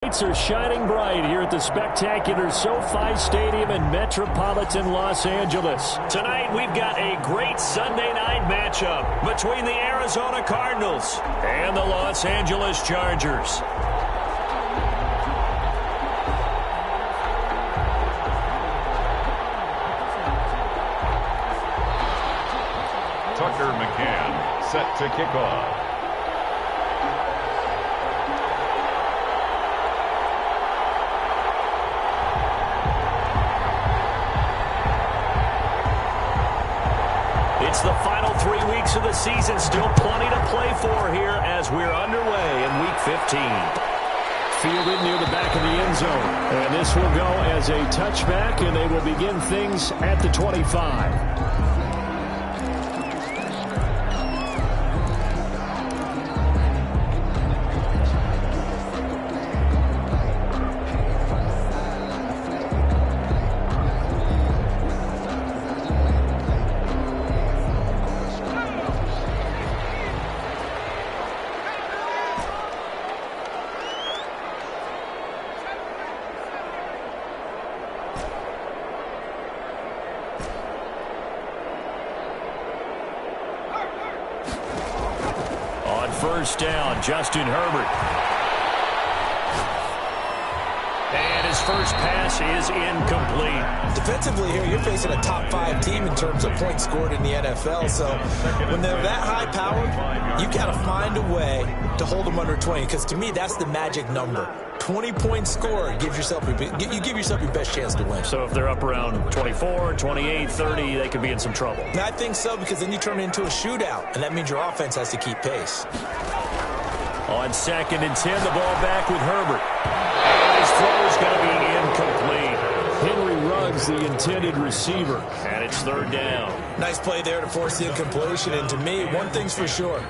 Lights are shining bright here at the spectacular SoFi Stadium in metropolitan Los Angeles. Tonight, we've got a great Sunday night matchup between the Arizona Cardinals and the Los Angeles Chargers. Tucker McCann set to kick off. It's the final 3 weeks of the season. Still plenty to play for here as we're underway in Week 15. Fielded near the back of the end zone. And this will go as a touchback, and they will begin things at the 25. First down, Justin Herbert. And his first pass is incomplete. Defensively here, you're facing a top 5 team in terms of points scored in the NFL. So when they're that high powered, you got to find a way to hold them under 20. Because to me, that's the magic number. 20 points scored gives yourself you give yourself your best chance to win. So if they're up around 24, 28, 30, they could be in some trouble. And I think so, because then you turn it into a shootout, and that means your offense has to keep pace. On 2nd and 10, the ball back with Herbert. And his throw is going to be incomplete. Henry Ruggs, the intended receiver, and it's 3rd down. Nice play there to force the incompletion, and to me, one thing's for sure.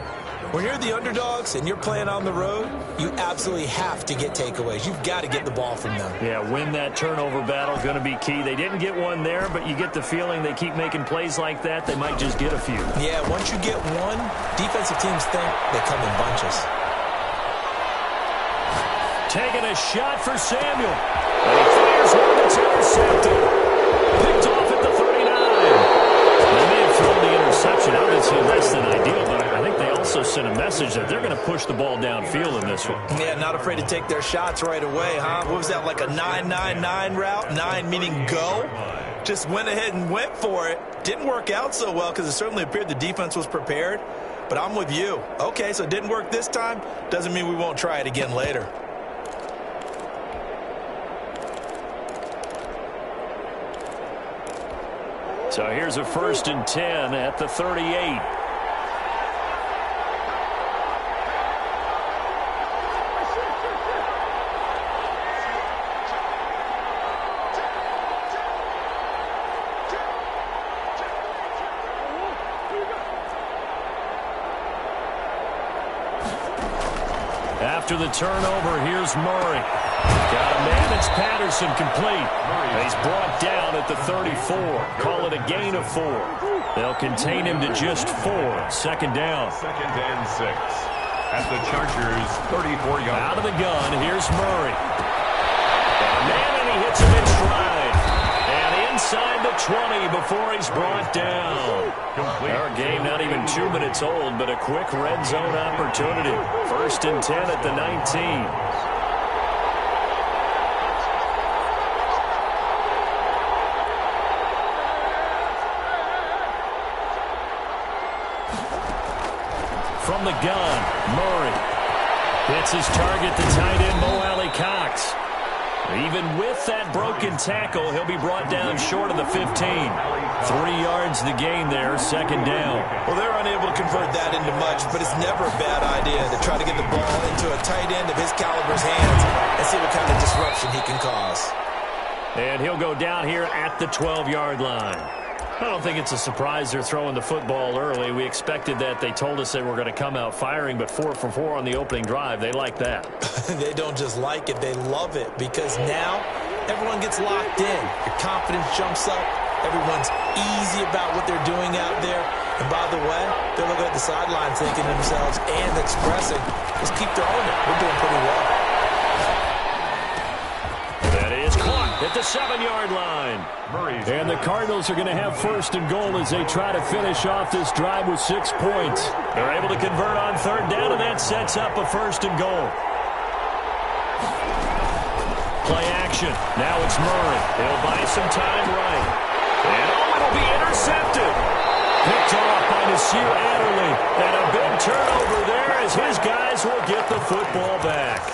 When you're the underdogs and you're playing on the road, you absolutely have to get takeaways. You've got to get the ball from them. Yeah, win that turnover battle, going to be key. They didn't get one there, but you get the feeling they keep making plays like that, they might just get a few. Yeah, once you get one, defensive teams think they come in bunches. Taking a shot for Samuel. And he fires one that's intercepted. Picked off at the 39. They may have thrown the interception out. It's less than ideal, but I think they also sent a message that they're going to push the ball downfield in this one. Yeah, not afraid to take their shots right away, huh? What was that, like a 9-9-9 route? 9 meaning go? Just went ahead and went for it. Didn't work out so well because it certainly appeared the defense was prepared. But I'm with you. Okay, so it didn't work this time. Doesn't mean we won't try it again later. So here's a 1st and 10 at the 38. After the turnover, here's Murray. Got a man, it's Patterson complete. He's brought down at the 34. Call it a gain of 4. They'll contain him to just 4. 2nd down. 2nd and 6. At the Chargers' 34-yard. Out of the gun, here's Murray. Got a man, and he hits him in stride. And inside the 20 before he's brought down. Our game not even 2 minutes old, but a quick red zone opportunity. 1st and 10 at the 19. From the gun, Murray hits his target, the tight end, Mo Alley Cox. Even with that broken tackle, he'll be brought down short of the 15. 3 yards the gain there, 2nd down. Well, they're unable to convert that into much, but it's never a bad idea to try to get the ball into a tight end of his caliber's hands and see what kind of disruption he can cause. And he'll go down here at the 12-yard line. I don't think it's a surprise they're throwing the football early. We expected that. They told us they were going to come out firing, but 4 for 4 on the opening drive. They like that. They don't just like it. They love it because now everyone gets locked in. Your confidence jumps up. Everyone's easy about what they're doing out there. And by the way, they're looking at the sideline thinking to themselves and expressing, let's keep throwing it. We're doing pretty well. at the 7-yard line. And the Cardinals are going to have first and goal as they try to finish off this drive with 6 points. They're able to convert on third down, and that sets up a first and goal. Play action. Now it's Murray. He'll buy some time right. And it'll be intercepted. Picked off by Nasir Adderley. And a big turnover there as his guys will get the football back.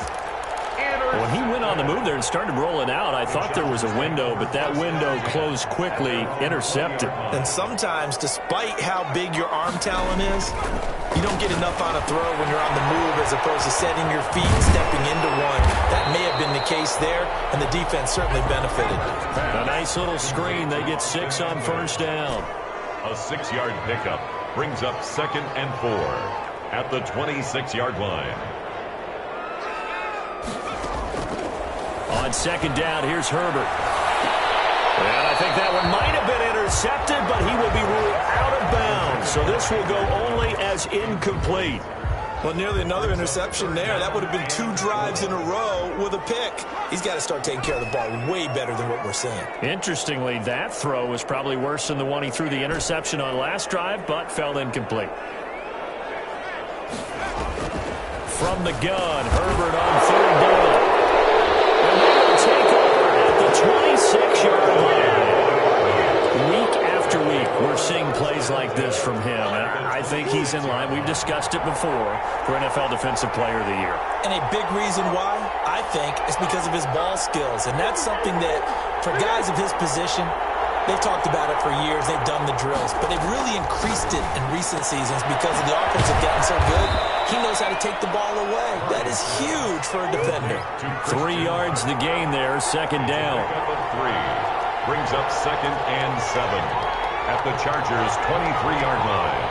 When he went on the move there and started rolling out, I thought there was a window, but that window closed quickly, intercepted. And sometimes, despite how big your arm talent is, you don't get enough on a throw when you're on the move as opposed to setting your feet and stepping into one. That may have been the case there, and the defense certainly benefited. A nice little screen. They get 6 on first down. A 6-yard pickup brings up 2nd and 4 at the 26-yard line. On 2nd down, here's Herbert. And I think that one might have been intercepted, but he will be ruled out of bounds. So this will go only as incomplete. Well, nearly another interception there. That would have been 2 drives in a row with a pick. He's got to start taking care of the ball way better than what we're seeing. Interestingly, that throw was probably worse than the one he threw the interception on last drive, but fell incomplete. From the gun, Herbert on third down. And they will take over at the 26-yard line. Week after week, we're seeing plays like this from him. And I think he's in line. We've discussed it before for NFL Defensive Player of the Year. And a big reason why, I think, is because of his ball skills. And that's something that, for guys of his position, they've talked about it for years. They've done the drills. But they've really increased it in recent seasons because of the offense have gotten so good. He knows how to take the ball away. That is huge for a defender. 3 yards the gain there, 2nd down. 3 brings up 2nd and 7 at the Chargers' 23-yard line.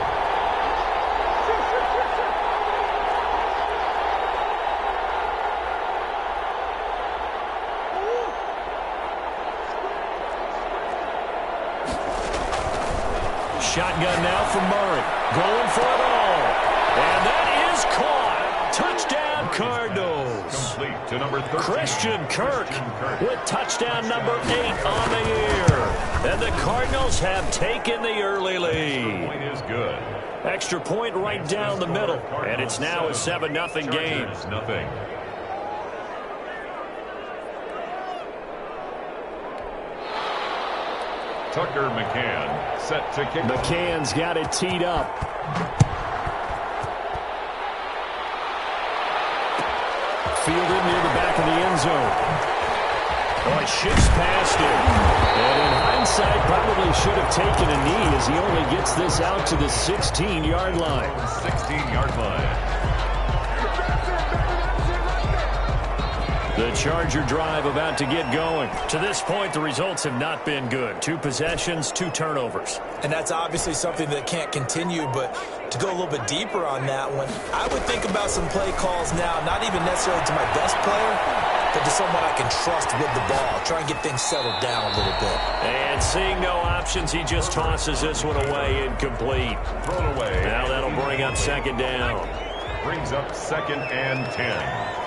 Shotgun now from Murray. Going for it all. And that is caught. Touchdown, Cardinals. Complete to number 13. Christian Kirk with touchdown number 8 on the year. And the Cardinals have taken the early lead. Point is good. Extra point right down the middle. And it's now a 7-0 game. Nothing. Tucker McCann set to kick. McCann's got it teed up. Fielded near the back of the end zone. Oh, he shifts past him. And in hindsight, probably should have taken a knee as he only gets this out to the 16-yard line. 16-yard line. The Charger drive about to get going. To this point, the results have not been good. 2 possessions, 2 turnovers. And that's obviously something that can't continue, but to go a little bit deeper on that one, I would think about some play calls now, not even necessarily to my best player, but to someone I can trust with the ball. Try and get things settled down a little bit. And seeing no options, he just tosses this one away, incomplete. Thrown away. Now that'll bring up 2nd down. Brings up 2nd and 10.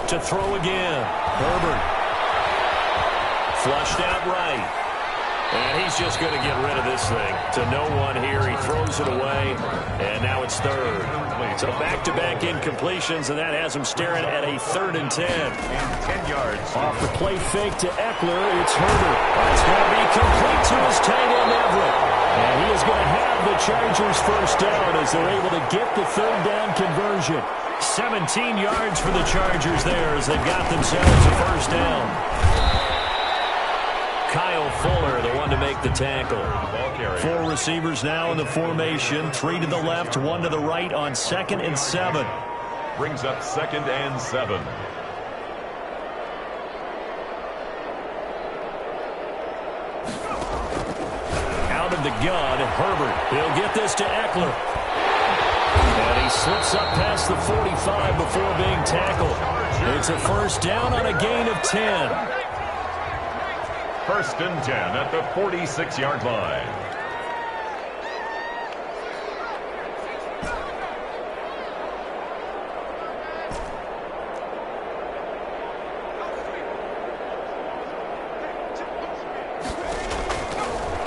To throw again. Herbert. Flushed out right. And he's just going to get rid of this thing. To no one here. He throws it away. And now it's 3rd. So back-to-back incompletions, and that has him staring at a 3rd and 10. 10 yards. Off the play fake to Eckler, it's Herbert. It's going to be complete to his tight end, Everett. And he is going to have the Chargers first down as they're able to get the 3rd down conversion. 17 yards for the Chargers there as they've got themselves a first down. Kyle Fuller, the one to make the tackle. 4 receivers now in the formation. 3 to the left, 1 to the right on 2nd and 7. Brings up 2nd and 7. Out of the gun, Herbert. He'll get this to Eckler. And he slips up past the 45 before being tackled. It's a first down on a gain of 10. First and 10 at the 46-yard line.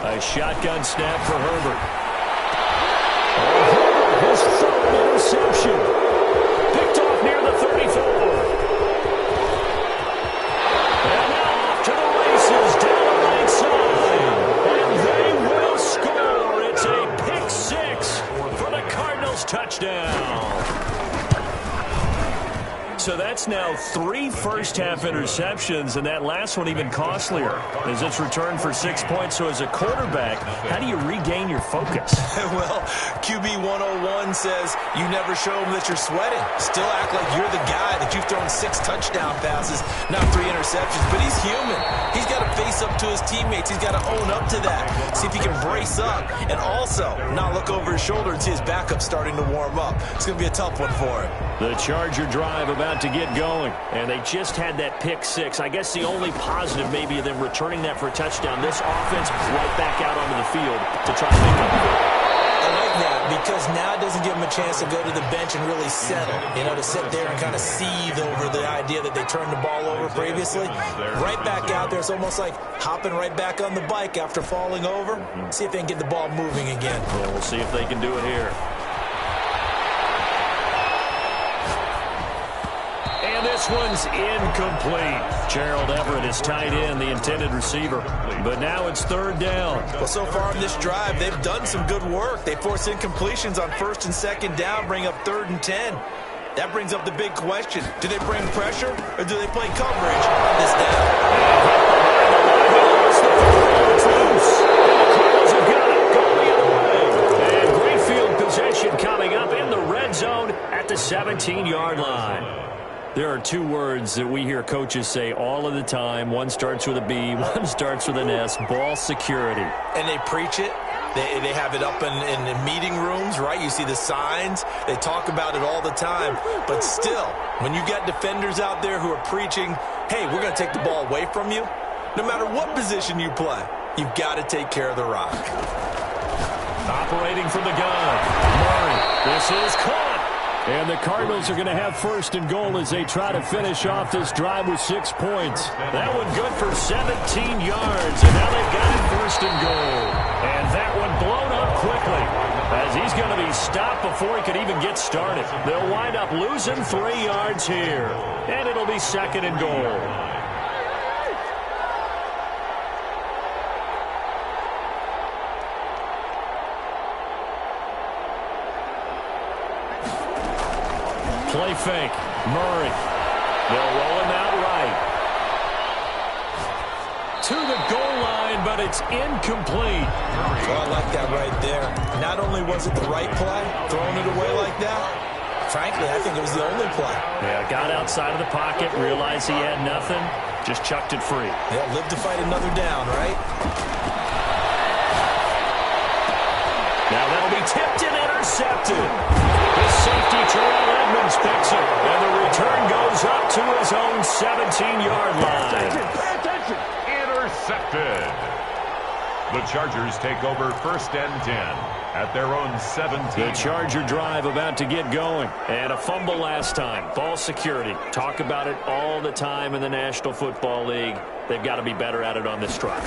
A shotgun snap for Herbert. His third interception. Picked off near the 34. And off to the races down the right side. And they will score. It's a pick six for the Cardinals touchdown. So that's now 3 first-half interceptions, and that last one even costlier as it's returned for 6 points. So as a quarterback, how do you regain your focus? Well, QB 101 says you never show them that you're sweating. Still act like you're the guy that you've thrown 6 touchdown passes, not 3 interceptions. But he's human. He's got to face up to his teammates. He's got to own up to that. See if he can brace up and also not look over his shoulder and see his backup starting to warm up. It's going to be a tough one for him. The Charger drive about to get going, and they just had that pick six. I guess the only positive maybe of them returning that for a touchdown. This offense right back out onto the field to try to make up for it. I like that because now it doesn't give them a chance to go to the bench and really settle, to sit there and kind of seethe over the idea that they turned the ball over previously. Right back out there, it's almost like hopping right back on the bike after falling over. See if they can get the ball moving again. Yeah, we'll see if they can do it here. And this one's incomplete. Gerald Everett is tight end, the intended receiver. But now it's third down. Well, so far in this drive, they've done some good work. They force incompletions on first and second down, bring up 3rd and 10. That brings up the big question. Do they bring pressure or do they play coverage on this down? It's loose. The Cardinals have got it. Go the other way. And great field possession coming up in the red zone at the 17-yard line. There are 2 words that we hear coaches say all of the time. One starts with a B, one starts with an S, ball security. And they preach it. They have it up in meeting rooms, right? You see the signs. They talk about it all the time. But still, when you got defenders out there who are preaching, hey, we're going to take the ball away from you, no matter what position you play, you've got to take care of the rock. Operating from the gun, Murray. This is caught. And the Cardinals are going to have first and goal as they try to finish off this drive with 6 points. That one good for 17 yards, and now they've got it first and goal. And that one blown up quickly as he's going to be stopped before he could even get started. They'll wind up losing 3 yards here, and it'll be second and goal. Play fake. Murray. They'll roll him out right. To the goal line, but it's incomplete. Well, I like that right there. Not only was it the right play, throwing it away like that, frankly, I think it was the only play. Yeah, got outside of the pocket, realized he had nothing, just chucked it free. Yeah, live to fight another down, right? Now that'll be tipped and intercepted. His safety, Terrell Edmonds, picks it, and the return goes up to his own 17-yard line. Pay attention. Intercepted. The Chargers take over first and 10 at their own 17. The Charger drive about to get going. And a fumble last time. Ball security. Talk about it all the time in the National Football League. They've got to be better at it on this drive.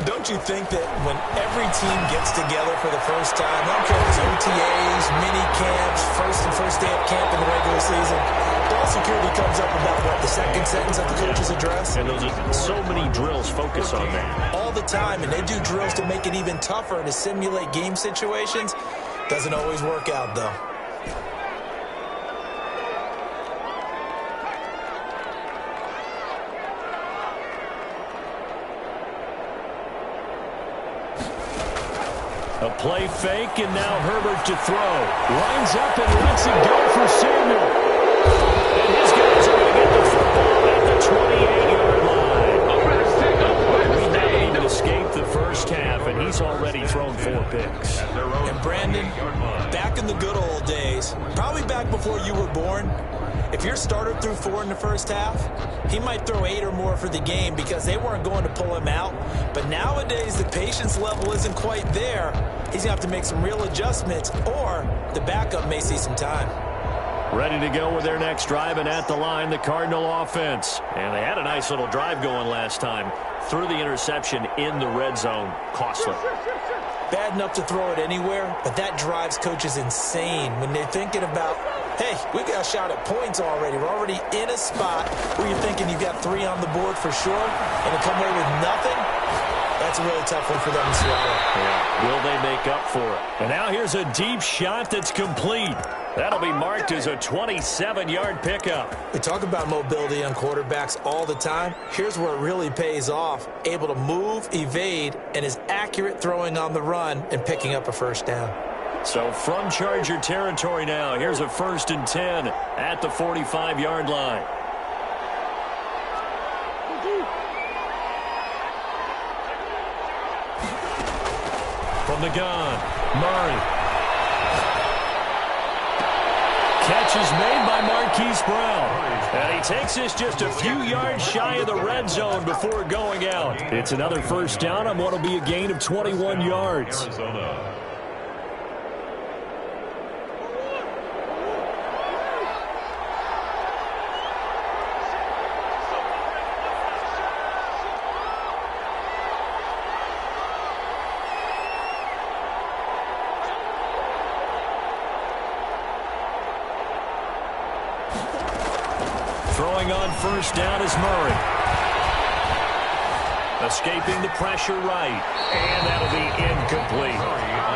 Don't you think that when every team gets together for the first time, I don't care if it's OTAs, mini camps, first day of camp in the regular season, ball security comes up about, what, the second sentence of the coach's address? And those are so many drills focus on that. All the time, and they do drills to make it even tougher to simulate game situations. Doesn't always work out, though. A play fake, and now Herbert to throw. Lines up and lets it go for Samuel. And his guys are going to get the football at the 28-yard line. He didn't even escape the first half, and he's already thrown 4 4 picks. And Brandon, back in the good old days, probably back before you were born, if your starter threw 4 in the first half, he might throw 8 or more for the game because they weren't going to pull him out. But nowadays, the patience level isn't quite there. He's going to have to make some real adjustments, or the backup may see some time. Ready to go with their next drive, and at the line, the Cardinal offense. And they had a nice little drive going last time. Threw the interception in the red zone. Costly. Bad enough to throw it anywhere, but that drives coaches insane when they're thinking about, hey, we got a shot at points already. We're already in a spot where you're thinking you've got 3 on the board for sure, and to come away with nothing, that's a really tough one for them to swallow. Yeah. Will they make up for it? And now here's a deep shot that's complete. That'll be marked as a 27-yard pickup. We talk about mobility on quarterbacks all the time. Here's where it really pays off. Able to move, evade, and is accurate throwing on the run and picking up a first down. So from Charger territory now, here's a 1st and 10 at the 45-yard line. From the gun, Murray. Catch is made by Marquise Brown. And he takes this just a few yards shy of the red zone before going out. It's another first down on what will be a gain of 21 yards. Arizona. Throwing on first down is Murray. Escaping the pressure right. And that'll be incomplete.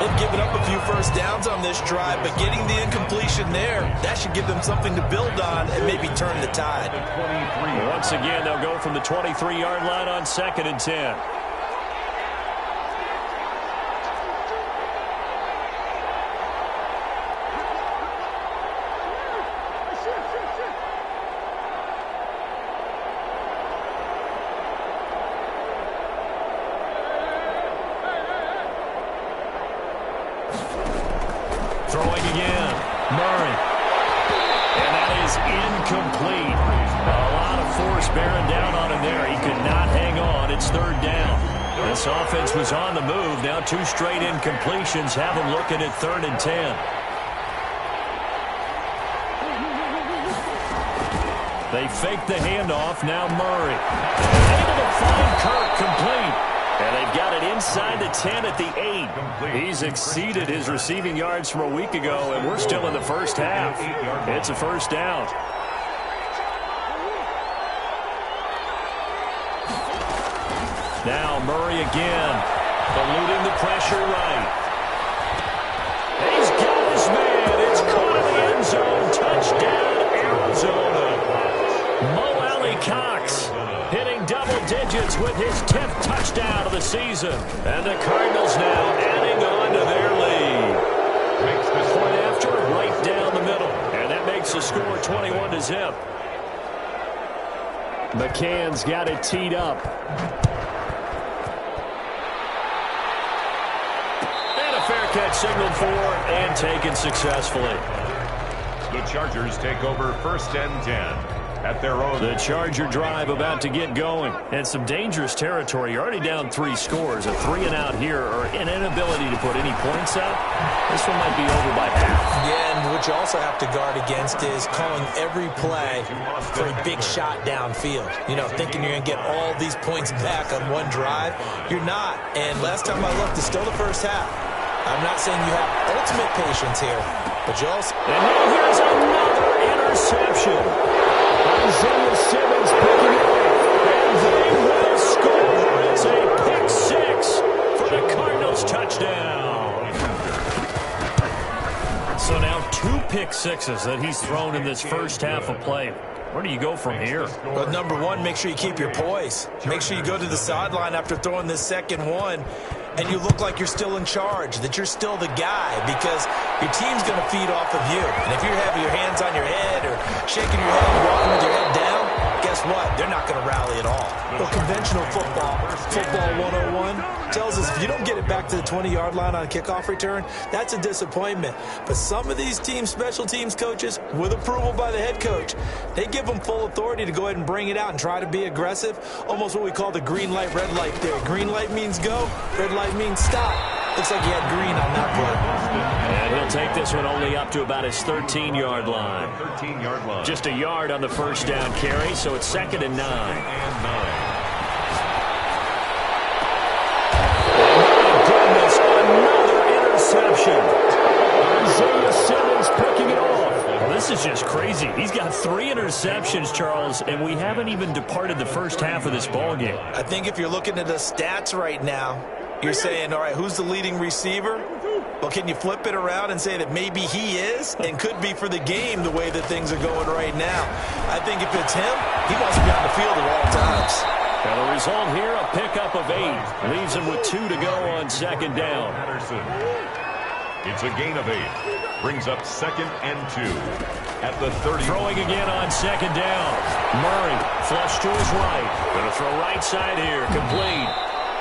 They've given up a few first downs on this drive, but getting the incompletion there, that should give them something to build on and maybe turn the tide. Once again, they'll go from the 23-yard line on 2nd and 10. Throwing again, Murray. And that is incomplete. A lot of force bearing down on him there. He could not hang on. It's 3rd down. This offense was on the move. Now 2 straight incompletions have him looking at 3rd and 10. They fake the handoff. Now Murray. Able to find Kirk complete. And they've got it inside the 10 at the 8. He's exceeded his receiving yards from a week ago, and we're still in the first half. It's a first down. Now Murray again, eluding the pressure right. He's got his man. It's caught in the end zone. Touchdown, Arizona. Mo Alley Cox hitting double digits with his 10th touchdown of the season. And the Cardinals now adding on to their lead. Point after, right down the middle. And that makes the score 21-0. McCann's got it teed up. And a fair catch signaled for and taken successfully. The Chargers take over 1st and 10. At their own. The Charger drive about to get going. And some dangerous territory. You're already down 3 scores. A 3-and-out here or an inability to put any points up. This one might be over by half. Yeah, and what you also have to guard against is calling every play for a big shot downfield. You know, thinking you're going to get all these points back on one drive. You're not. And last time I looked, it's still the first half. I'm not saying you have ultimate patience here, but you also... And now here's another interception. Isaiah Simmons picking it up, and they will score. It's a pick 6 for the Cardinals touchdown. So now 2 pick sixes that he's thrown in this first half of play. Where do you go from here? Well, number one, make sure you keep your poise. Make sure you go to the sideline after throwing this second one, and you look like you're still in charge, that you're still the guy, because your team's going to feed off of you. And if you're having your hands on your head or shaking your head, walking with your head down, guess what? They're not going to rally at all. Well, conventional football 101, tells us if you don't get it back to the 20-yard line on a kickoff return, that's a disappointment. But some of these special teams coaches, with approval by the head coach, they give them full authority to go ahead and bring it out and try to be aggressive, almost what we call the green light, red light theory. Green light means go, red light means stop. Looks like he had green on that play. And he'll take this one only up to about his 13-yard line. 13-yard line. Just a yard on the first down carry, so it's 2nd and 9. Goodness, another interception. Isaiah Simmons picking it off. Well, this is just crazy. He's got 3 interceptions, Charles, and we haven't even departed the first half of this ballgame. I think if you're looking at the stats right now, you're saying, all right, who's the leading receiver? Well, can you flip it around and say that maybe he is and could be for the game the way that things are going right now? I think if it's him, he wants to be on the field at all times. And the result here, a pickup of 8. Leaves him with 2 to go on 2nd down. It's a gain of 8. Brings up 2nd and 2 at the 30. Throwing again on 2nd down. Murray flush to his right. Going to throw right side here. Complete.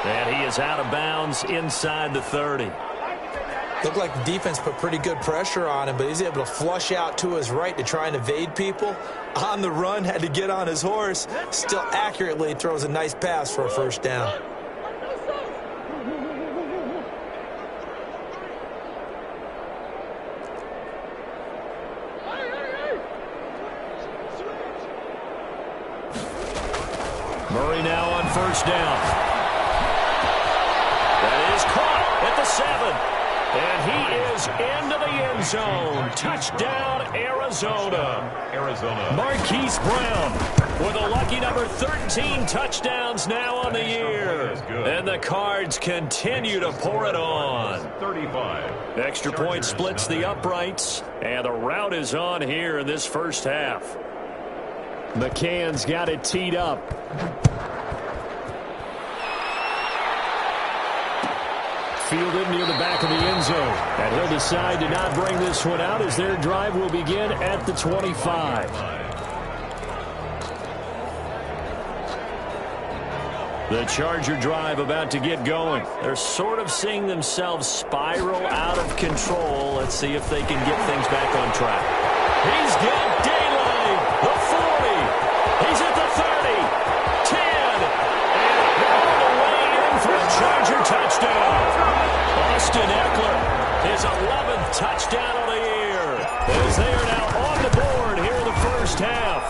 And he is out of bounds inside the 30. Looked like the defense put pretty good pressure on him, but he's able to flush out to his right to try and evade people. On the run, had to get on his horse. Still accurately throws a nice pass for a first down. Murray now on first down. That is caught at the 7. And he is into the end zone. Touchdown, Arizona. Marquise Brown with a lucky number 13 touchdowns now on the year. And the Cards continue to pour it on. 35. Extra point splits the uprights. And the route is on here in this first half. McCann's got it teed up. Fielded near the back of the end zone. And he'll decide to not bring this one out as their drive will begin at the 25. The Charger drive about to get going. They're sort of seeing themselves spiral out of control. Let's see if they can get things back on track. He's got daylight. The 40. He's at the 30. 10. And all the way in for a Charger touchdown. Austin Eckler, his 11th touchdown of the year, as they are now on the board here in the first half.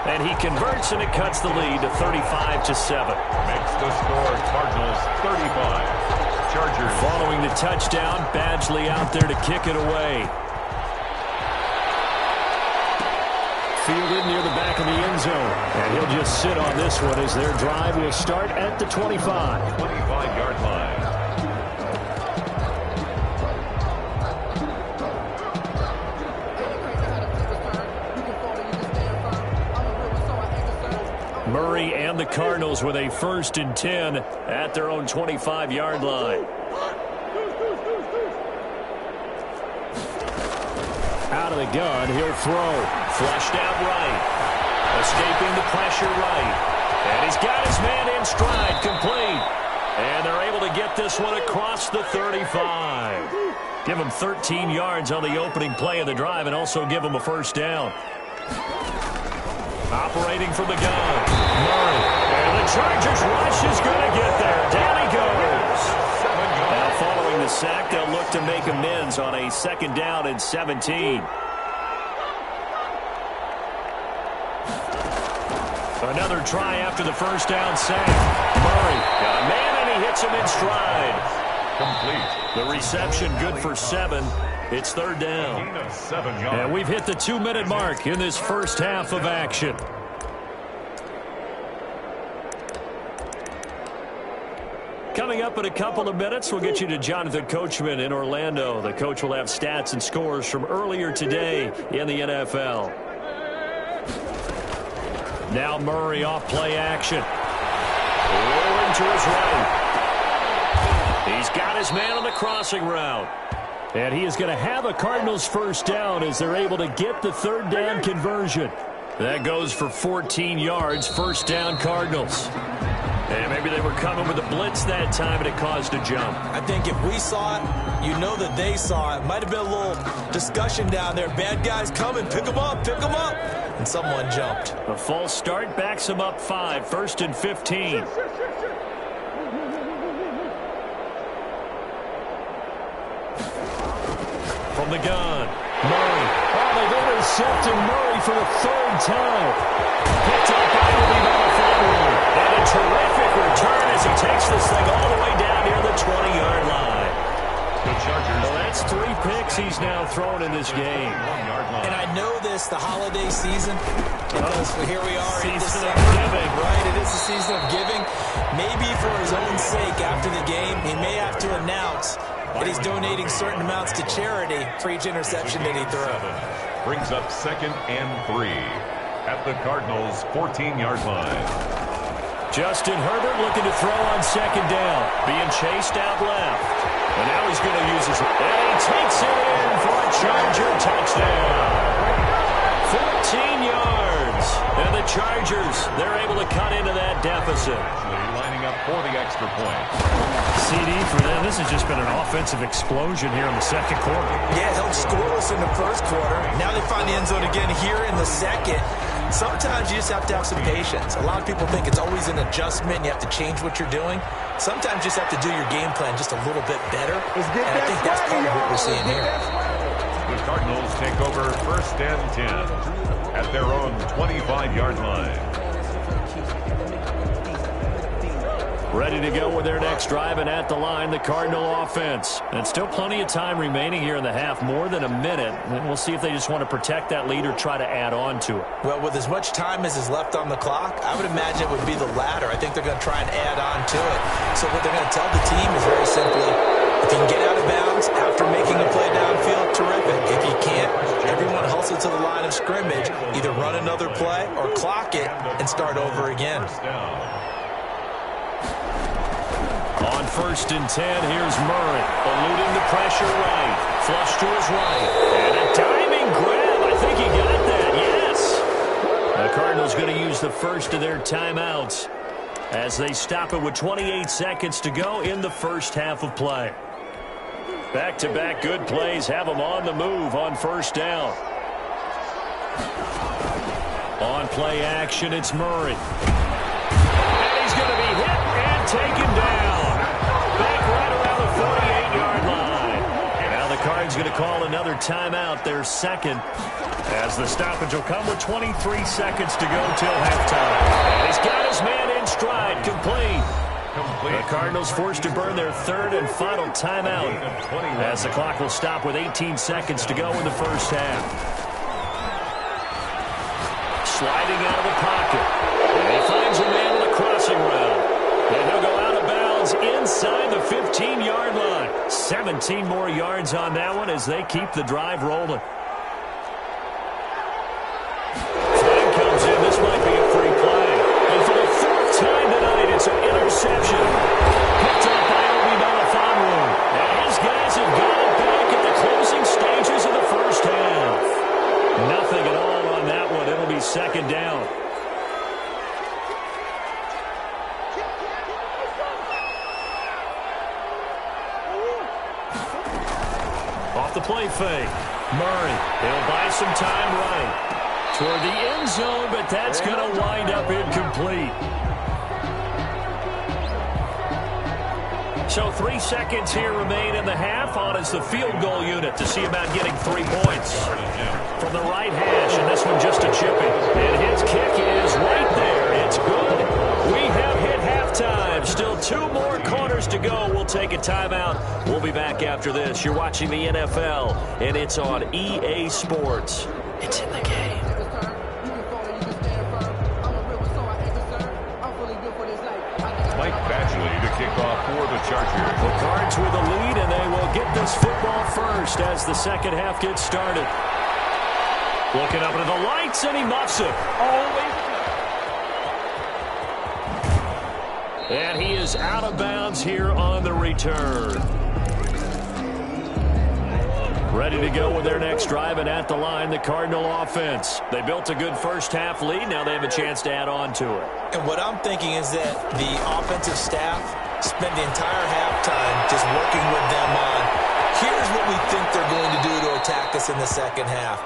And he converts, and it cuts the lead to 35-7. Makes the score Cardinals 35. Chargers. Following the touchdown, Badgley out there to kick it away. Fielded near the back of the end zone. And he'll just sit on this one as their drive will start at the 25. 25-yard line. Murray and the Cardinals with a 1st and 10 at their own 25-yard line. Out of the gun, he'll throw. Flushed out right. Escaping the pressure right. And he's got his man in stride, complete. And they're able to get this one across the 35. Give him 13 yards on the opening play of the drive and also give him a first down. Operating from the gun. Murray. And the Chargers rush is going to get there. Down he goes. Now following the sack, they'll look to make amends on a 2nd down and 17. Another try after the first down sack. Murray got a man and he hits him in stride. Complete. The reception good for 7. It's 3rd down. And we've hit the 2-minute mark in this first half of action. Coming up in a couple of minutes, we'll get you to Jonathan Coachman in Orlando. The coach will have stats and scores from earlier today in the NFL. Now Murray off play action. Rolling to his right. He's got his man on the crossing route. And he is going to have a Cardinals first down as they're able to get the 3rd down conversion. That goes for 14 yards, first down Cardinals. And maybe they were coming with a blitz that time, and it caused a jump. I think if we saw it, you know that they saw it. Might have been a little discussion down there. Bad guys coming. Pick them up. Pick them up. And someone jumped. A false start backs them up 5. 1st and 15. From the gun, Murray. Oh, they've intercepted Murray for the 3rd time. Picked up by Murray. And a terrific return as he takes this thing all the way down near the 20-yard line. The Chargers. Well, that's 3 picks he's now thrown in this game. And I know this, the holiday season, because here we are in Season of December, giving. right? It is the season of giving. Maybe for his own sake after the game, he may have to announce that he's donating certain amounts to charity for each interception that he threw. Brings up 2nd and 3 at the Cardinals' 14-yard line. Justin Herbert looking to throw on 2nd down. Being chased out left. And now he's going to use his... And he takes it in for a Charger touchdown. 14 yards. And the Chargers, they're able to cut into that deficit. Lining up for the extra point. CD for them, this has just been an offensive explosion here in the 2nd quarter. Yeah, held scoreless in the 1st quarter. Now they find the end zone again here in the 2nd. Sometimes you just have to have some patience. A lot of people think it's always an adjustment and you have to change what you're doing. Sometimes you just have to do your game plan just a little bit better. And I think that's part of what we're seeing here. The Cardinals take over 1st and 10 at their own 25-yard line. Ready to go with their next drive, and at the line, the Cardinal offense. And still plenty of time remaining here in the half, more than a minute. And we'll see if they just want to protect that lead or try to add on to it. Well, with as much time as is left on the clock, I would imagine it would be the latter. I think they're going to try and add on to it. So what they're going to tell the team is very simply, if you can get out of bounds after making a play downfield, terrific. If you can't, everyone hustle to the line of scrimmage, either run another play or clock it and start over again. On 1st and 10, here's Murray, eluding the pressure right, flush to his right, and a diving grab. I think he got that, yes. The Cardinals going to use the first of their timeouts as they stop it with 28 seconds to go in the 1st half of play. Back-to-back good plays have them on the move on 1st down. On play action, it's Murray. And he's going to be hit and taken down. Back right around the 48-yard line. Now the Cards going to call another timeout, their 2nd, as the stoppage will come with 23 seconds to go till halftime. And he's got his man in stride, complete. The Cardinals forced to burn their 3rd and final timeout as the clock will stop with 18 seconds to go in the 1st half. Sliding out of the pocket. And he finds a man with a crossing route. And he'll go out of bounds inside the 15-yard line. 17 more yards on that one as they keep the drive rolling. Flag comes in. This might be a free play. And for the 4th time tonight, it's an interception. Picked up by Obi Melifonwu. And his guys have got it back at the closing stages of the 1st half. Nothing at all on that one. It'll be 2nd down. Off the play fake. Murray, he'll buy some time right toward the end zone, but that's going to wind up incomplete. So 3 seconds here remain in the half. On is the field goal unit to see about getting 3 points. From the right hash, and this one just a chipping. And his kick is right there. It's good. We have hit halftime. Still 2 more quarters to go. We'll take a timeout. We'll be back after this. You're watching the NFL, and it's on EA Sports. It's in the game. Mike Badgley to kick off for the Chargers. The Cards with a lead, and they will get this football first as the 2nd half gets started. Looking up into the lights, and he muffs it. And he is out of bounds here on the return. Ready to go with their next drive, and at the line, the Cardinal offense. They built a good first-half lead. Now they have a chance to add on to it. And what I'm thinking is that the offensive staff spent the entire halftime just working with them on, here's what we think they're going to do to attack us in the second half.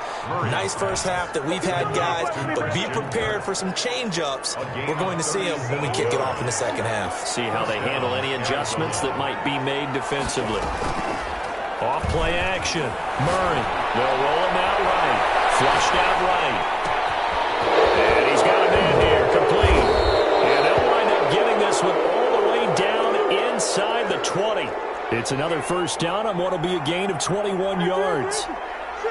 Nice first half that we've had, guys, but be prepared for some change-ups. We're going to see them when we kick it off in the second half. See how they handle any adjustments that might be made defensively. Off play action. Murray. They'll roll him out right. Flushed out right. And he's got a man here. Complete. And they'll wind up getting this one all the way down inside the 20. It's another first down on what will be a gain of 21 yards.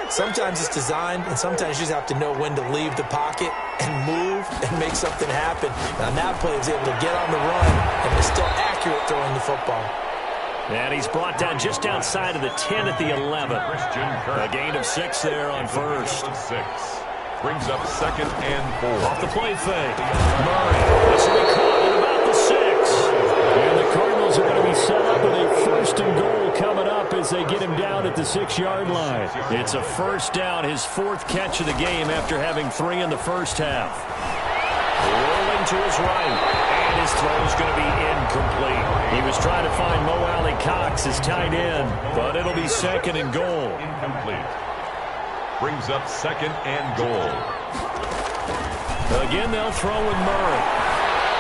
Sometimes it's designed, and sometimes you just have to know when to leave the pocket and move and make something happen. And on that play, he was able to get on the run and is still accurate throwing the football. And he's brought down just outside of the 10 at the 11. A gain of 6 there on first. 6. Brings up 2nd and 4. Off the play fake. Murray. This will be caught at about the 6. And the Cardinals are going to be set up with a 1st and goal coming up as they get him down at the 6-yard line. It's a first down, his 4th catch of the game after having 3 in the first half. Rolling to his right, and his throw is going to be incomplete. He was trying to find Mo Alley Cox, his tight end, but it'll be 2nd and goal. Incomplete. Brings up 2nd and goal. Again, they'll throw with Murray.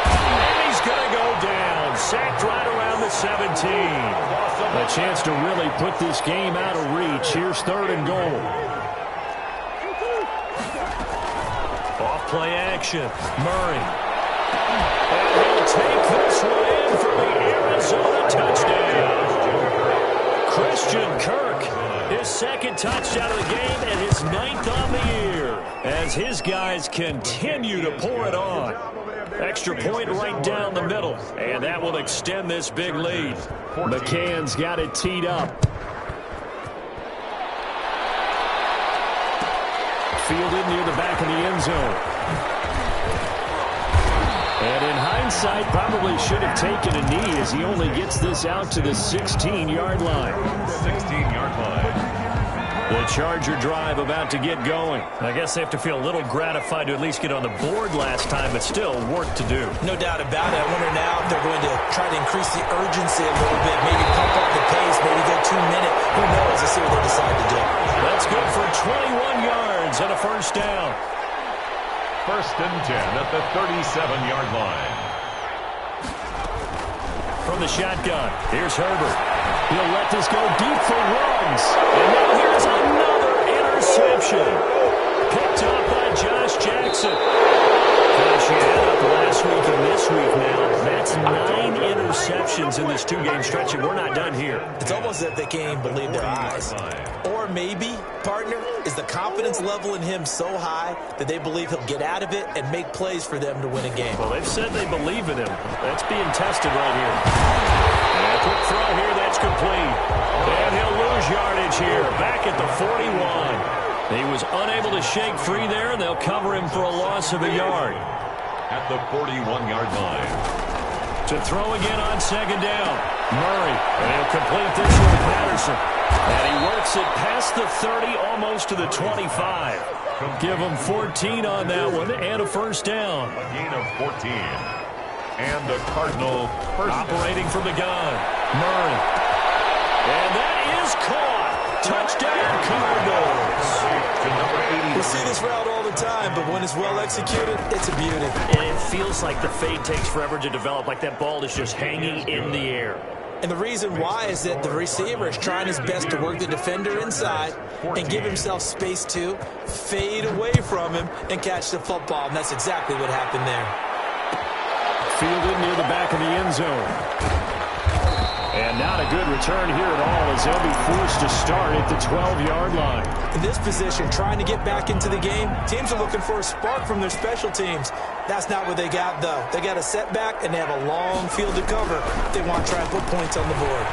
And he's going to go down. Sacked right around the 17. A chance to really put this game out of reach. Here's 3rd and goal. Off-play action. Murray. And he'll take this one in for the Arizona touchdown. Christian Kirk, his 2nd touchdown of the game and his 9th on the year as his guys continue to pour it on. Extra point right down the middle, and that will extend this big lead. McCann's got it teed up. Fielded near the back of the end zone. And in hindsight, probably should have taken a knee as he only gets this out to the 16-yard line. 16-yard line. The Charger drive about to get going. I guess they have to feel a little gratified to at least get on the board last time, but still work to do. No doubt about it. I wonder now if they're going to try to increase the urgency a little bit, maybe pump up the pace, maybe go 2-minute. Who knows? Let's see what they decide to do. That's good for 21 yards and a first down. 1st and 10 at the 37-yard line. From the shotgun, here's Herbert. He'll let this go deep for runs. And now here's another interception. Picked up by Josh Jackson. Gosh, he had up last week and this week now. That's 9 interceptions in this 2-game stretch, and we're not done here. It's almost as if they can't even believe their eyes. Or maybe, partner, is the confidence level in him so high that they believe he'll get out of it and make plays for them to win a game. Well, they've said they believe in him. That's being tested right here. And a quick throw here, that's complete. And he'll lose yardage here, back at the 41. He was unable to shake free there, and they'll cover him for a loss of a yard. At the 41-yard line. To throw again on 2nd down. Murray, and he'll complete this one to Patterson. And he works it past the 30, almost to the 25. Give him 14 on that one, and a first down. A gain of 14. And the Cardinal first operating from the gun. Murray. And that is caught. Touchdown, Cardinals. We see this route all the time, but when it's well executed, it's a beauty. And it feels like the fade takes forever to develop, like that ball is just hanging in the air. And the reason why is that the receiver is trying his best to work the defender inside and give himself space to fade away from him and catch the football. And that's exactly what happened there. Fielded near the back of the end zone. And not a good return here at all as they'll be forced to start at the 12-yard line. In this position, trying to get back into the game, teams are looking for a spark from their special teams. That's not what they got, though. They got a setback, and they have a long field to cover if they want to try and put points on the board.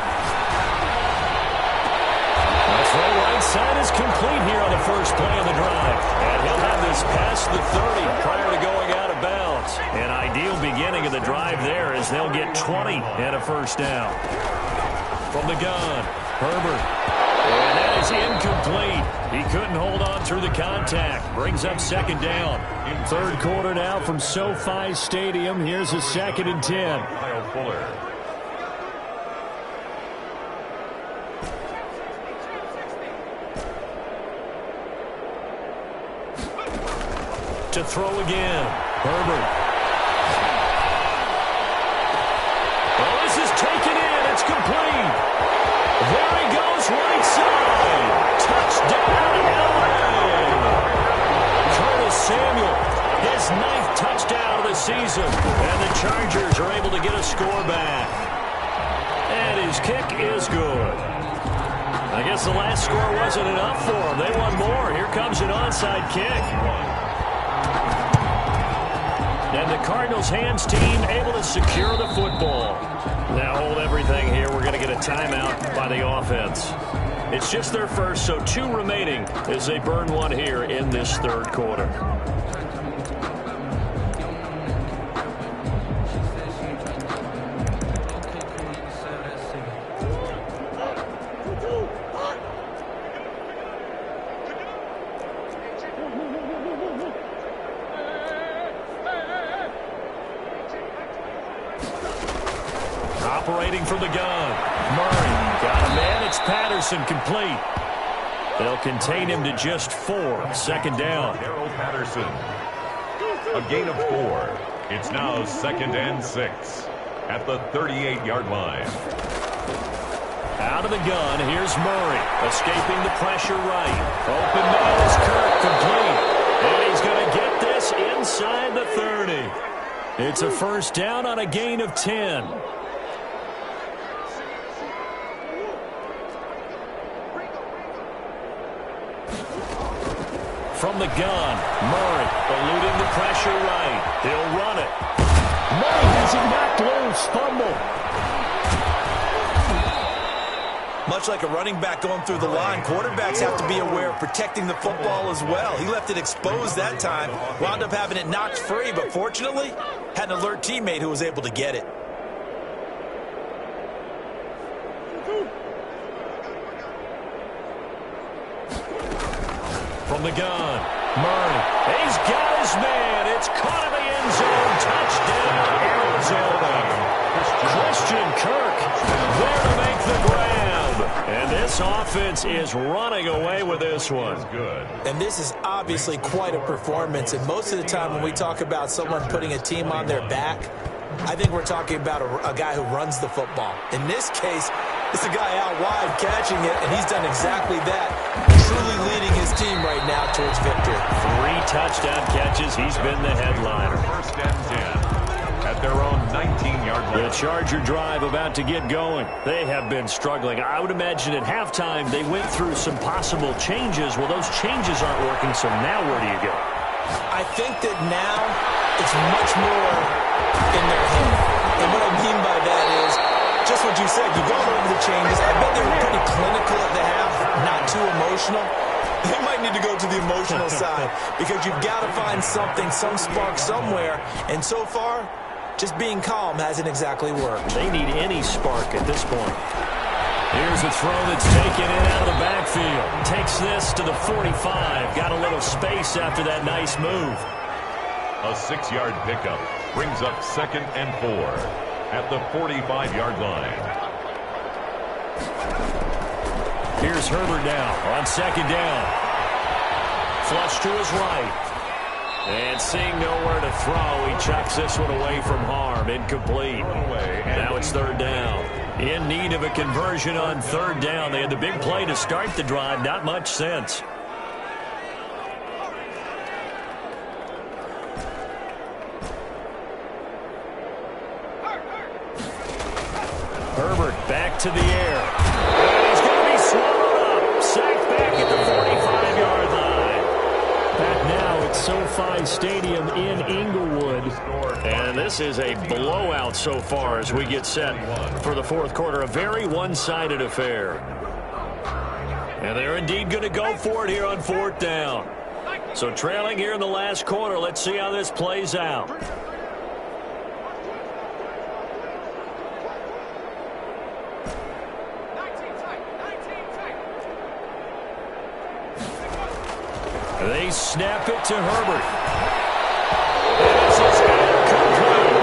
The throw right side is complete here on the first play of the drive. And he'll have this past the 30 prior to going out of bounds. An ideal beginning of the drive there as they'll get 20 and a first down. From the gun, Herbert. And that is incomplete. He couldn't hold on through the contact. Brings up second down. Third quarter now from SoFi Stadium. Here's a 2nd and 10. Kyle Fuller. To throw again. Herbert. Well, this is taken in. It's complete. There he goes, right side. Touchdown, LA. Curtis Samuel, his 9th touchdown of the season. And the Chargers are able to get a score back. And his kick is good. I guess the last score wasn't enough for him. They want more. Here comes an onside kick. And the Cardinals hands team able to secure the football. Now hold everything here. We're going to get a timeout by the offense. It's just their first, so 2 remaining as they burn one here in this third quarter. Operating from the gun. Murray got a man. It's Patterson complete. They'll contain him to just 4. 2nd down. Harold Patterson. A gain of 4. It's now 2nd and 6 at the 38-yard line. Out of the gun, here's Murray. Escaping the pressure right. Open man is Kirk complete. And he's going to get this inside the 30. It's a 1st down on a gain of 10. From the gun, Murray eluding the pressure right. He'll run it. Murray has it knocked loose. Fumble. Much like a running back going through the line, quarterbacks have to be aware of protecting the football as well. He left it exposed that time, wound up having it knocked free, but fortunately, had an alert teammate who was able to get it. From the gun, Murray. He's got his man. It's caught in the end zone. Touchdown, Arizona. Christian Kirk there to make the grab. And this offense is running away with this one. Good. And this is obviously quite a performance. And most of the time when we talk about someone putting a team on their back, I think we're talking about a guy who runs the football. In this case, it's a guy out wide catching it, and he's done exactly that, truly leading his team right now towards victory. 3 touchdown catches. He's been the headliner. 1st and 10 at their own 19-yard line. The Charger drive about to get going. They have been struggling. I would imagine at halftime they went through some possible changes. Well, those changes aren't working, so now where do you go? I think that now it's much more in their head. And what I mean by that is, just what you said, you go over the changes. I bet they were pretty clinical at the half, not too emotional. They might need to go to the emotional side because you've got to find something, some spark somewhere. And so far, just being calm hasn't exactly worked. They need any spark at this point. Here's a throw that's taken in out of the backfield. Takes this to the 45. Got a little space after that nice move. A 6-yard pickup brings up 2nd and 4 at the 45-yard line. Here's Herbert now on 2nd down. Flush to his right. And seeing nowhere to throw, he chucks this one away from harm. Incomplete. Now it's 3rd down. In need of a conversion on 3rd down. They had the big play to start the drive. Not much sense. Herbert back to the air. And he's going to be swallowed up. Sacked back at the 45-yard line. Back now at SoFi Stadium in Inglewood. And this is a blowout so far as we get set for the 4th quarter. A very one-sided affair. And they're indeed going to go for it here on 4th down. So trailing here in the last quarter. Let's see how this plays out. They snap it to Herbert. And this is incomplete.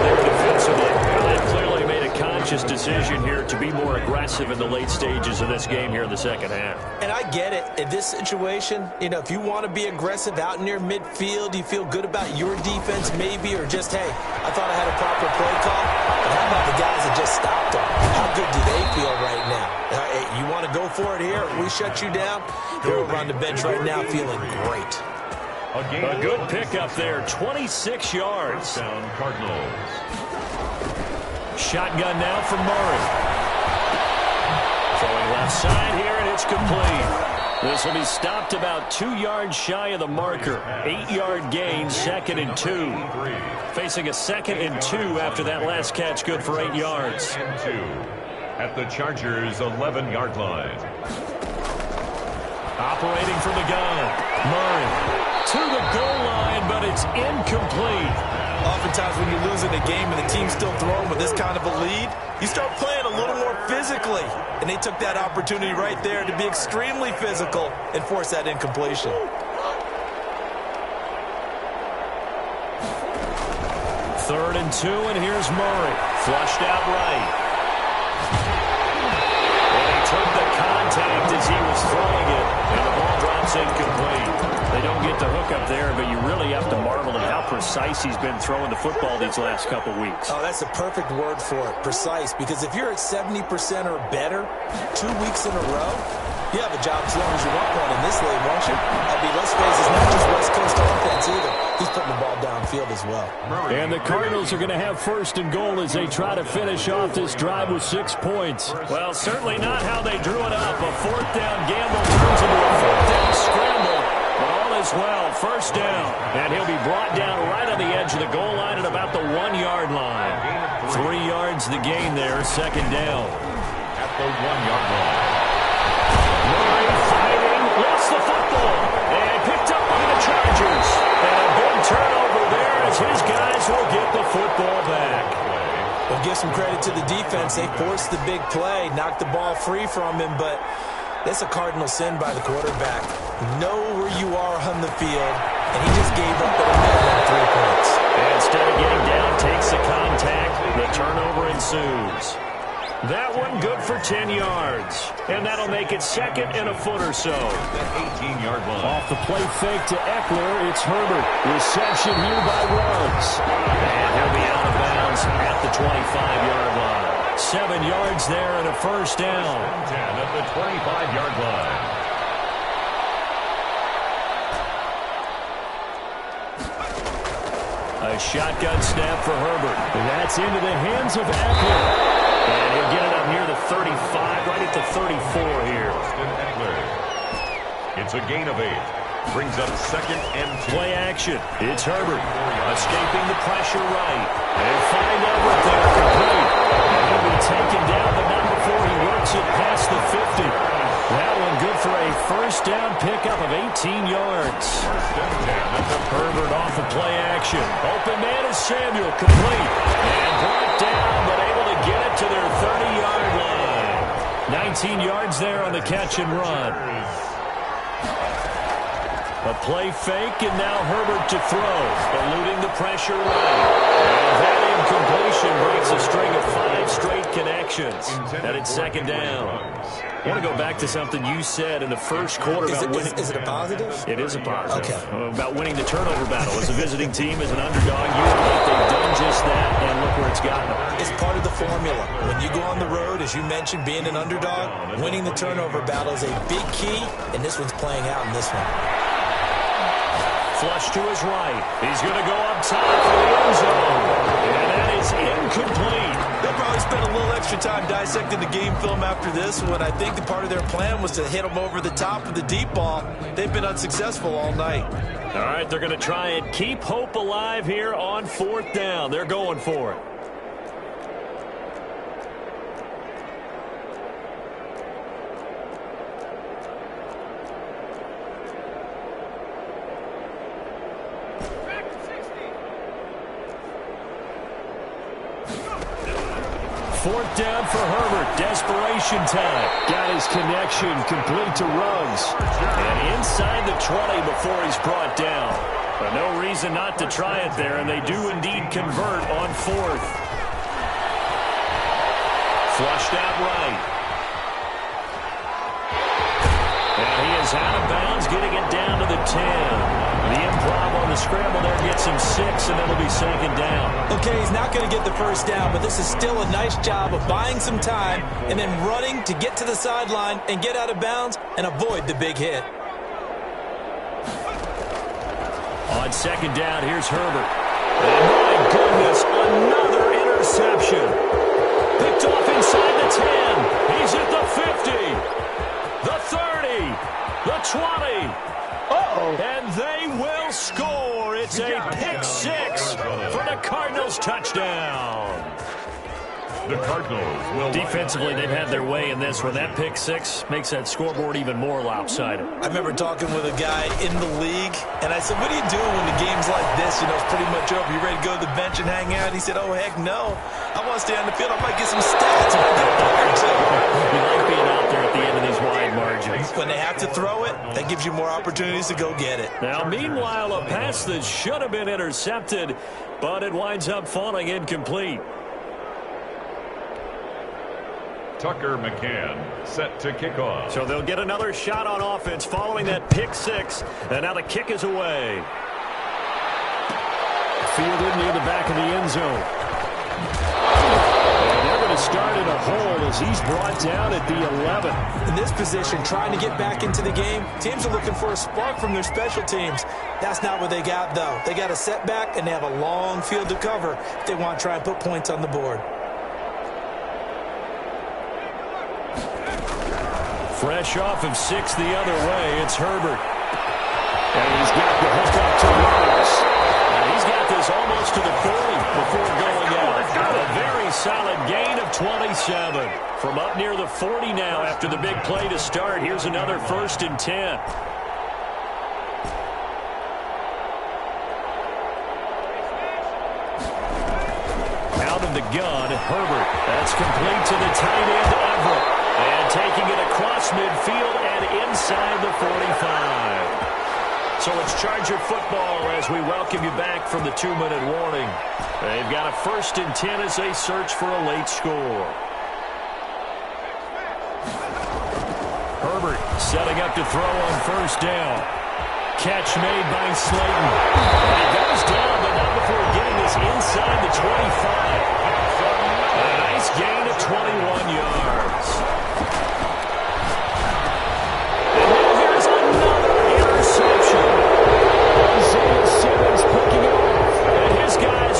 There defensively. They've clearly made a conscious decision here to be more aggressive in the late stages of this game here in the second half. And I get it. In this situation, if you want to be aggressive out near midfield, you feel good about your defense maybe, or just, hey, I thought I had a proper play call. But how about the guys that just stopped them? How good do they feel right now? Hey, you want to go for it here? We shut you down? They're over on the bench right now feeling great. A good pickup there, 26 yards. Down Cardinals. Shotgun now from Murray. Throwing left side here, and it's complete. This will be stopped about 2 yards shy of the marker. 8-yard gain, 2nd and 2. Facing a 2nd and 2 after that last catch, good for 8 yards. And 2 at the Chargers' 11-yard line. Operating from the gun. Murray to the goal line, but it's incomplete. Oftentimes when you're losing a game and the team's still throwing with this kind of a lead, you start playing a little more physically. And they took that opportunity right there to be extremely physical and force that incompletion. Third and 2, and here's Murray. Flushed out right. And he took the contact as he was throwing it, and the ball drops incomplete. They don't get the hook up there, but you really have to marvel at how precise he's been throwing the football these last couple weeks. Oh, that's the perfect word for it, precise, because if you're at 70% or better 2 weeks in a row, you have a job as long as you want one in this league, won't you? I mean, let's face it, it's not just West Coast offense either. He's putting the ball downfield as well. And the Cardinals are going to have 1st and goal as they try to finish off this drive with 6 points. Well, certainly not how they drew it up. A 4th down gamble turns into a 4th down scramble. But all is well. 1st down. And he'll be brought down right on the edge of the goal line at about the 1-yard line. 3 yards the gain there, 2nd down. At the 1-yard line. Murray fighting, lost the football, and picked up by the Chargers. And a big turnover there as his guys will get the football back. Well, give some credit to the defense. They forced the big play, knocked the ball free from him, but that's a cardinal sin by the quarterback. Know where you are on the field, and he just gave up at a minimum 3 points. And instead of getting down, takes the contact. The turnover ensues. That one good for 10 yards. And that'll make it 2nd and a foot or so. That 18-yard line. Off the play fake to Eckler, it's Herbert. Reception here by Ruggs. And he'll be out of bounds at the 25-yard line. 7 yards there and a 1st down. 10 at the 25-yard line. A shotgun snap for Herbert. That's into the hands of Eckler. And he'll get it up near the 35, right at the 34 here. It's a gain of 8. Brings up 2nd and 2. Play action. It's Herbert. Escaping the pressure right. And find Everett there complete. And he'll be taken down, but not before he works it past the 50. That one good for a 1st down pickup of 18 yards. Herbert off of play action. Open man is Samuel, complete. And brought down, but able to get it to their 30-yard line. 19 yards there on the catch and run. A play fake, and now Herbert to throw. Eluding the pressure right. And that incompletion breaks a string of 5 straight connections. And it's 2nd down. I want to go back to something you said in the first quarter about winning. Is it a positive? It is a positive. Okay. About winning the turnover battle. As a visiting team, as an underdog, you look like they've done just that, and look where it's gotten them. It's part of the formula. When you go on the road, as you mentioned, being an underdog, winning the turnover battle is a big key, and this one's playing out in this one. Flush to his right. He's going to go up top for the end zone. And that is incomplete. They'll probably spend a little extra time dissecting the game film after this one. I think the part of their plan was to hit them over the top of the deep ball. They've been unsuccessful all night. All right, they're going to try and keep hope alive here on 4th down. They're going for it. Fourth down for Herbert. desperation time. Got his connection complete to Ruggs. And inside the 20 before he's brought down. But no reason not to try it there, and they do indeed convert on 4th. Flushed out right. And he is out of bounds, getting it down to the 10. The improv on the scramble there gets him 6, and it'll be 2nd down. Okay, he's not going to get the first down, but this is still a nice job of buying some time and then running to get to the sideline and get out of bounds and avoid the big hit. On 2nd down, here's Herbert. And my goodness, another interception. Picked off inside the 10. He's at the 50, the 30, the 20. And they will score. It's a pick 6 for the Cardinals touchdown. The Cardinals will... Defensively, they've had their way in this one. That pick 6 makes that scoreboard even more lopsided. I remember talking with a guy in the league, and I said, what are you doing when the game's like this? You know, it's pretty much over. You ready to go to the bench and hang out? He said, oh, heck no. I want to stay on the field. I might get some stats if I get a buck or two. You like being out there at the end of these wide margins. When they have to throw it, that gives you more opportunities to go get it. Now, meanwhile, a pass that should have been intercepted, but it winds up falling incomplete. Tucker McCann set to kick off. So they'll get another shot on offense following that pick 6, and now the kick is away. Fielded near the back of the end zone. And they're going to start in a hole as he's brought down at the 11. In this position, trying to get back into the game, teams are looking for a spark from their special teams. That's not what they got, though. They got a setback, and they have a long field to cover if they want to try and put points on the board. Fresh off of 6 the other way, it's Herbert. And he's got the hook up to Ruggs. And he's got this almost to the 40 before going out. A very solid gain of 27. From up near the 40 now after the big play to start. Here's another 1st and 10. Out of the gun, Herbert. That's complete to the tight end, Everett. And taking it across midfield and inside the 45. So it's Charger football as we welcome you back from the 2-minute warning. They've got a 1st and 10 as they search for a late score. Herbert setting up to throw on 1st down. Catch made by Slayton. And he goes down, but not before getting this inside the 25. A nice gain of 21 yards.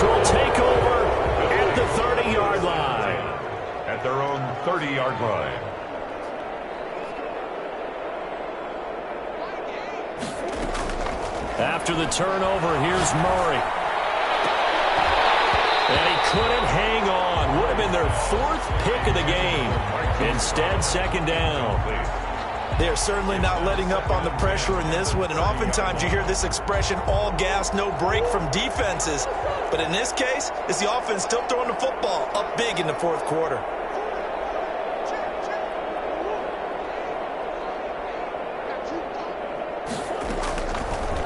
Will take over at the 30-yard line. At their own 30-yard line. After the turnover, here's Murray. And he couldn't hang on. Would have been their 4th pick of the game. Instead, 2nd down. They are certainly not letting up on the pressure in this one, and oftentimes you hear this expression, all gas, no break from defenses. But in this case, it's the offense still throwing the football up big in the 4th quarter.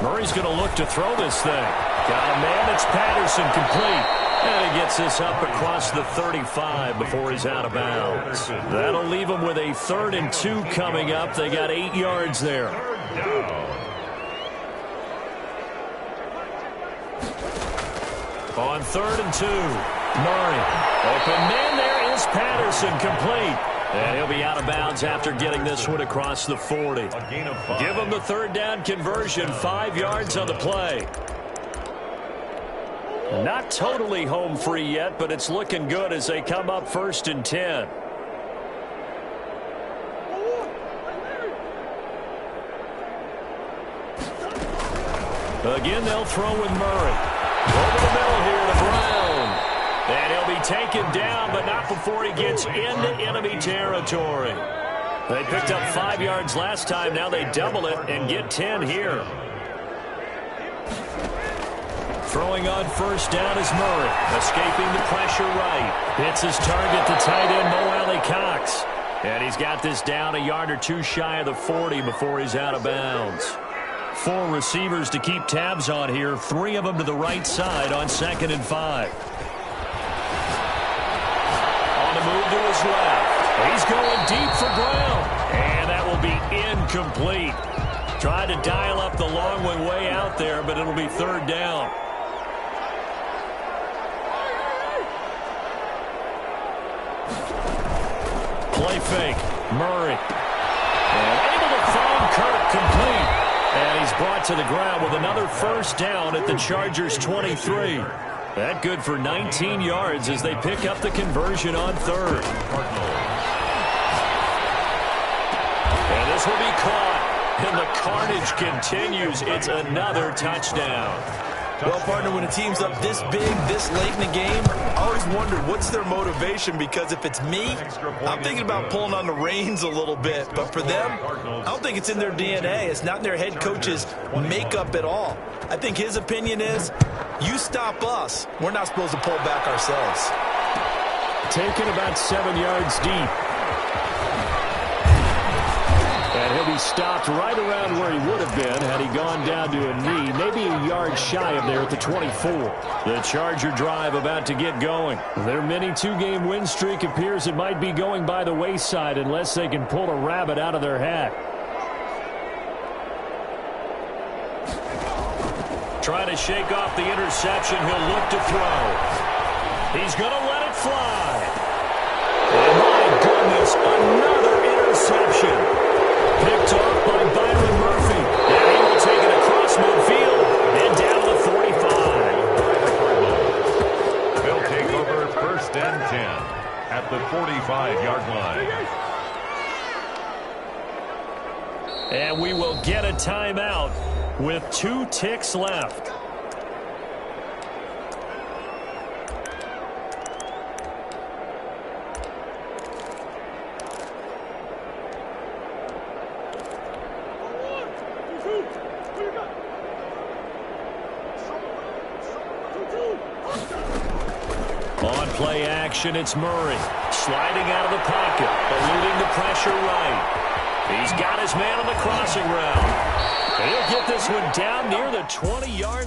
Murray's going to look to throw this thing. Got a man, it's Patterson, complete. And he gets this up across the 35 before he's out of bounds. That'll leave him with a 3rd and 2 coming up. They got 8 yards there. On 3rd and 2, Murray. Open man, there is Patterson, complete. And he'll be out of bounds after getting this one across the 40. Give him the 3rd down conversion, 5 yards on the play. Not totally home free yet, but it's looking good as they come up 1st and 10. Again, they'll throw with Murray. Over the middle here to Brown. And he'll be taken down, but not before he gets into enemy territory. They picked up 5 yards last time. Now they double it and get 10 here. Throwing on 1st down is Murray. Escaping the pressure right. Hits his target, the tight end, Mo Alley Cox. And he's got this down a yard or two shy of the 40 before he's out of bounds. 4 receivers to keep tabs on here. 3 of them to the right side on 2nd and 5. On the move to his left. He's going deep for ground. And that will be incomplete. Tried to dial up the long one way out there, but it'll be 3rd down. Play fake. Murray. And able to find Kirk complete. And he's brought to the ground with another 1st down at the Chargers' 23. That good for 19 yards as they pick up the conversion on 3rd. And this will be caught. And the carnage continues. It's another touchdown. Well, partner, when a team's up this big, this late in the game, I always wonder what's their motivation, because if it's me, I'm thinking about pulling on the reins a little bit. But for them, I don't think it's in their DNA. It's not in their head coach's makeup at all. I think his opinion is, you stop us, we're not supposed to pull back ourselves. Taken about 7 yards deep. And he'll be stopped right around where he would have been had he gone down to a knee, maybe a yard shy of there at the 24. The Charger drive about to get going. Their mini 2-game win streak appears it might be going by the wayside unless they can pull a rabbit out of their hat. Trying to shake off the interception, he'll look to throw. He's going to let it fly. And my goodness, another interception. Picked off by Byron Murphy. And he will take it across midfield and down to the 45. They'll take over 1st and 10 at the 45-yard line. And we will get a timeout with 2 ticks left. On play action, it's Murray. Sliding out of the pocket, eluding the pressure right. He's got his man on the crossing route. And he'll get this one down near the 20-yard